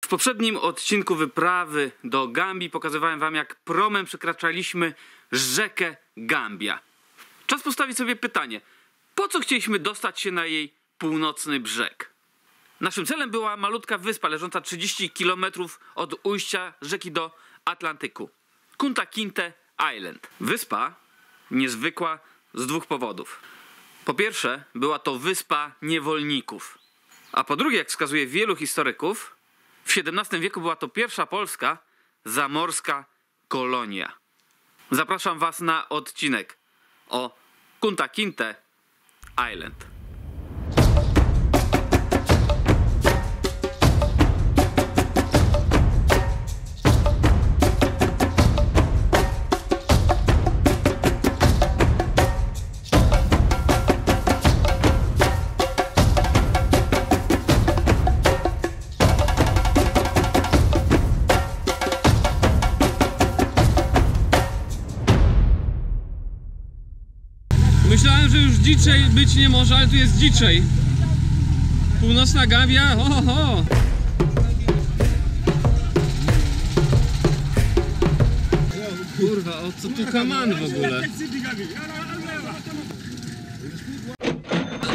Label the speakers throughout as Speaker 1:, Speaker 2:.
Speaker 1: W poprzednim odcinku wyprawy do Gambii pokazywałem wam, jak promem przekraczaliśmy rzekę Gambia. Czas postawić sobie pytanie, po co chcieliśmy dostać się na jej północny brzeg? Naszym celem była malutka wyspa leżąca 30 km od ujścia rzeki do Atlantyku. Kunta Kinte Island. Wyspa niezwykła z dwóch powodów. Po pierwsze, była to wyspa niewolników. A po drugie, jak wskazuje wielu historyków, w XVII wieku była to pierwsza polska zamorska kolonia. Zapraszam was na odcinek o Kunta Kinte Island.
Speaker 2: Myślałem, że już dziczej być nie może, ale tu jest dziczej. Północna Gambia, ho, ho, ho. Kurwa, o co tu kaman w ogóle?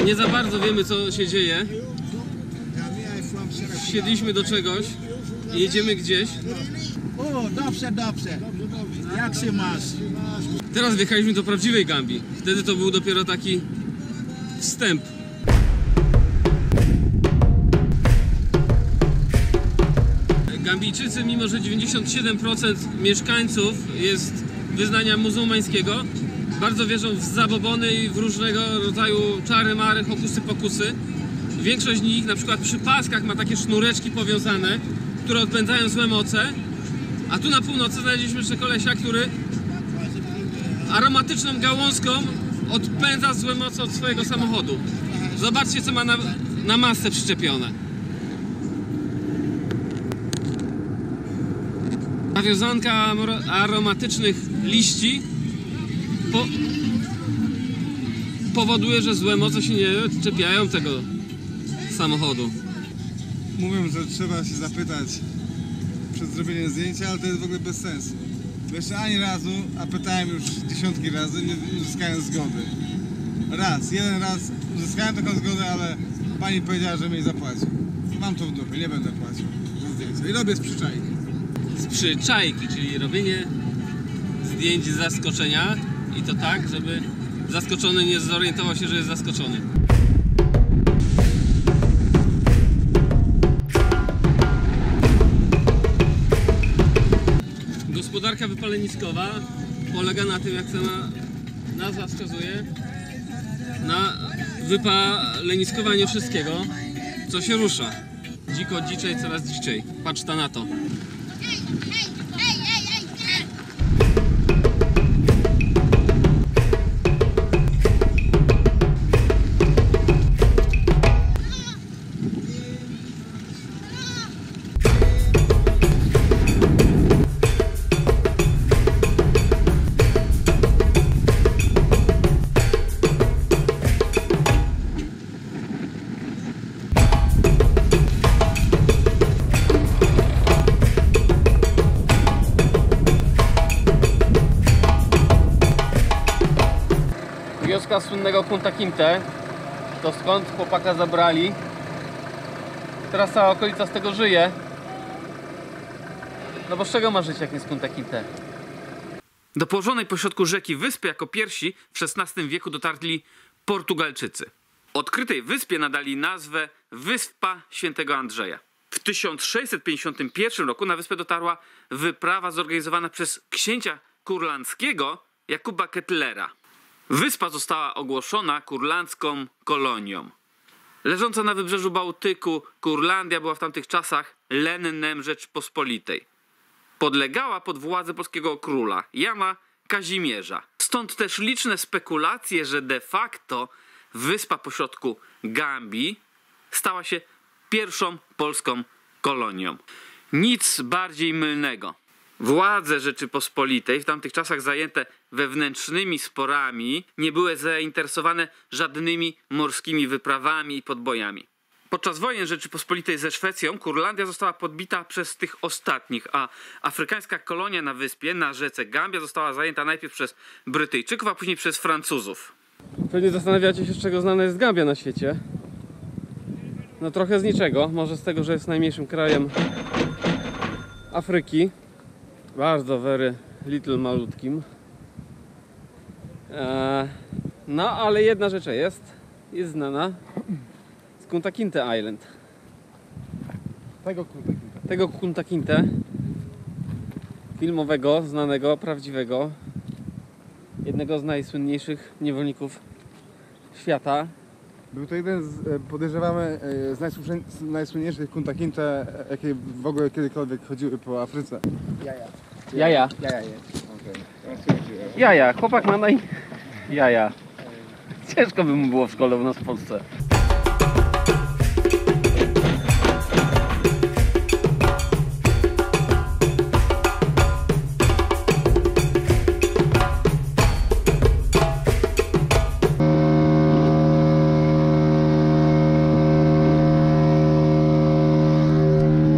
Speaker 2: Nie za bardzo wiemy, co się dzieje. Wsiedliśmy do czegoś i jedziemy gdzieś.
Speaker 3: O, dobrze, dobrze. Jak się masz?
Speaker 2: Teraz wjechaliśmy do prawdziwej Gambii. Wtedy to był dopiero taki wstęp. Gambijczycy, mimo że 97% mieszkańców jest wyznania muzułmańskiego, bardzo wierzą w zabobony i w różnego rodzaju czary mary, hokusy pokusy. Większość z nich na przykład przy paskach ma takie sznureczki powiązane, które odpędzają złe moce. A tu na północy znaleźliśmy jeszcze kolesia, który aromatyczną gałązką odpędza złe moce od swojego samochodu. Zobaczcie, co ma na masce przyczepione. Nawiązanka aromatycznych liści powoduje, że złe moce się nie czepiają tego samochodu.
Speaker 4: Mówią, że trzeba się zapytać przed zrobieniem zdjęcia, ale to jest w ogóle bez sensu. Bo jeszcze ani razu, a pytałem już dziesiątki razy, nie uzyskałem zgody. Jeden raz uzyskałem taką zgodę, ale pani powiedziała, że mnie zapłaci. Mam to w dupie, nie będę płacił za zdjęcie. I robię z przyczajki.
Speaker 2: Z przyczajki, czyli robienie zdjęć z zaskoczenia i to tak, żeby zaskoczony nie zorientował się, że jest zaskoczony. Gospodarka wypaleniskowa polega na tym, jak sama nazwa wskazuje, na wypaleniskowaniu wszystkiego, co się rusza. Dziko, dziczej, coraz dziczej. Patrz ta na to. Wioska słynnego Kunta Kinte, to skąd chłopaka zabrali. Teraz cała okolica z tego żyje. No bo z czego ma żyć, jak nie z Kunta Kinte?
Speaker 1: Do położonej pośrodku rzeki wyspy jako pierwsi w XVI wieku dotarli Portugalczycy. Odkrytej wyspie nadali nazwę Wyspa Świętego Andrzeja. W 1651 roku na wyspę dotarła wyprawa zorganizowana przez księcia kurlandzkiego Jakuba Kettlera. Wyspa została ogłoszona kurlandzką kolonią. Leżąca na wybrzeżu Bałtyku, Kurlandia była w tamtych czasach lennem Rzeczpospolitej. Podlegała pod władzę polskiego króla, Jana Kazimierza. Stąd też liczne spekulacje, że de facto wyspa pośrodku Gambii stała się pierwszą polską kolonią. Nic bardziej mylnego. Władze Rzeczypospolitej, w tamtych czasach zajęte wewnętrznymi sporami, nie były zainteresowane żadnymi morskimi wyprawami i podbojami. Podczas wojen Rzeczypospolitej ze Szwecją Kurlandia została podbita przez tych ostatnich, a afrykańska kolonia na wyspie, na rzece Gambia, została zajęta najpierw przez Brytyjczyków, a później przez Francuzów.
Speaker 2: Pewnie zastanawiacie się, z czego znana jest Gambia na świecie. No trochę z niczego. Może z tego, że jest najmniejszym krajem Afryki. Bardzo very little malutkim. No ale jedna rzecz jest znana. Z Kunta Kinte Island. Tego Kunta Kinte. Filmowego, znanego, prawdziwego. Jednego z najsłynniejszych niewolników świata.
Speaker 4: Był to jeden z, podejrzewamy, z najsłynniejszych Kunta Kinte, jakie w ogóle kiedykolwiek chodziły po Afryce.
Speaker 2: Jaja. Jaja. Chłopak ma jaja. Ciężko by mu było w szkole u nas w Polsce.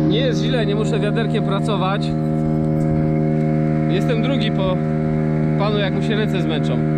Speaker 2: Nie jest źle, nie muszę wiaderkiem pracować. Jestem drugi po panu, jak mu się ręce zmęczą.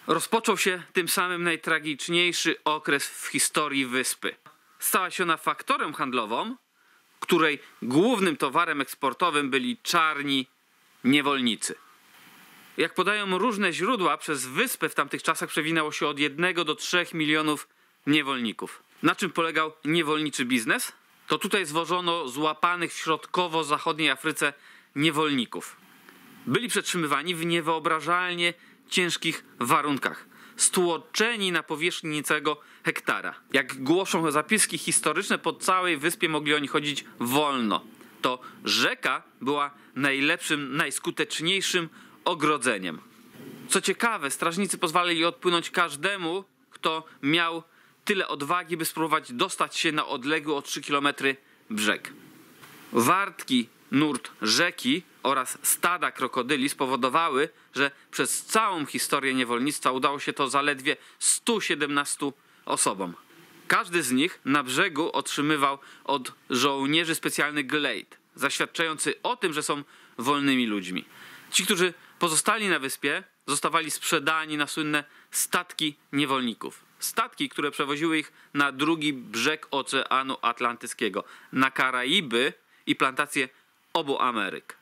Speaker 1: Rozpoczął się tym samym najtragiczniejszy okres w historii wyspy. Stała się ona faktorem handlową, której głównym towarem eksportowym byli czarni niewolnicy. Jak podają różne źródła, przez wyspę w tamtych czasach przewinęło się od 1 do 3 milionów niewolników. Na czym polegał niewolniczy biznes? To tutaj zwożono złapanych w środkowo-zachodniej Afryce niewolników. Byli przetrzymywani w niewyobrażalnie ciężkich warunkach, stłoczeni na powierzchni niecałego hektara. Jak głoszą zapiski historyczne, po całej wyspie mogli oni chodzić wolno. To rzeka była najlepszym, najskuteczniejszym ogrodzeniem. Co ciekawe, strażnicy pozwalali odpłynąć każdemu, kto miał tyle odwagi, by spróbować dostać się na odległy o 3 km brzeg. Wartki nurt rzeki oraz stada krokodyli spowodowały, że przez całą historię niewolnictwa udało się to zaledwie 117 osobom. Każdy z nich na brzegu otrzymywał od żołnierzy specjalny glejt, zaświadczający o tym, że są wolnymi ludźmi. Ci, którzy pozostali na wyspie, zostawali sprzedani na słynne statki niewolników. Statki, które przewoziły ich na drugi brzeg Oceanu Atlantyckiego, na Karaiby i plantacje obu Ameryk.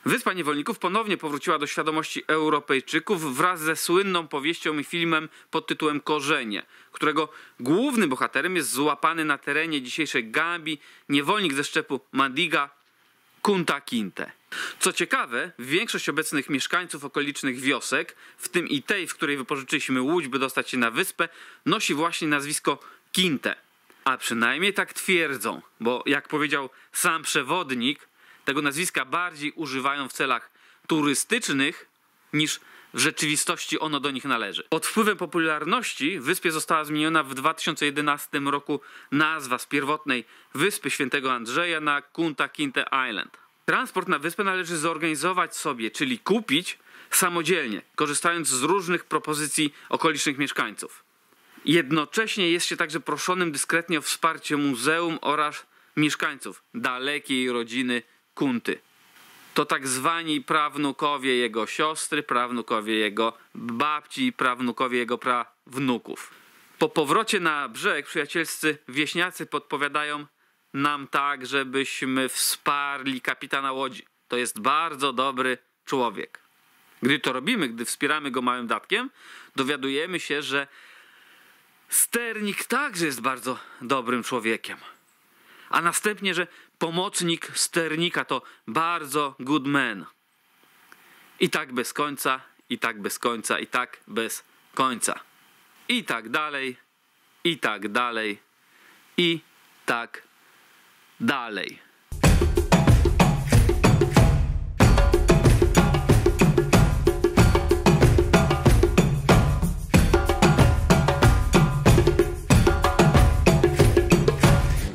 Speaker 1: Wyspa Niewolników ponownie powróciła do świadomości Europejczyków wraz ze słynną powieścią i filmem pod tytułem Korzenie, którego głównym bohaterem jest złapany na terenie dzisiejszej Gambii niewolnik ze szczepu Madiga Kunta Kinte. Co ciekawe, większość obecnych mieszkańców okolicznych wiosek, w tym i tej, w której wypożyczyliśmy łódź, by dostać się na wyspę, nosi właśnie nazwisko Kinte. A przynajmniej tak twierdzą, bo jak powiedział sam przewodnik, tego nazwiska bardziej używają w celach turystycznych niż w rzeczywistości ono do nich należy. Pod wpływem popularności wyspie została zmieniona w 2011 roku nazwa z pierwotnej Wyspy Świętego Andrzeja na Kunta Kinte Island. Transport na wyspę należy zorganizować sobie, czyli kupić samodzielnie, korzystając z różnych propozycji okolicznych mieszkańców. Jednocześnie jest się także proszonym dyskretnie o wsparcie muzeum oraz mieszkańców dalekiej rodziny Kunty. To tak zwani prawnukowie jego siostry, prawnukowie jego babci, prawnukowie jego prawnuków. Po powrocie na brzeg przyjacielscy wieśniacy podpowiadają nam tak, żebyśmy wsparli kapitana łodzi. To jest bardzo dobry człowiek. Gdy to robimy, gdy wspieramy go małym datkiem, dowiadujemy się, że sternik także jest bardzo dobrym człowiekiem. A następnie, że pomocnik sternika to bardzo good man. I tak bez końca, i tak bez końca, i tak bez końca. I tak dalej, i tak dalej, i tak dalej.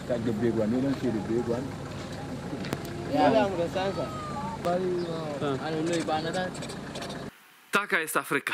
Speaker 3: Got the big one. You don't see the big one.
Speaker 1: Taka jest Afryka.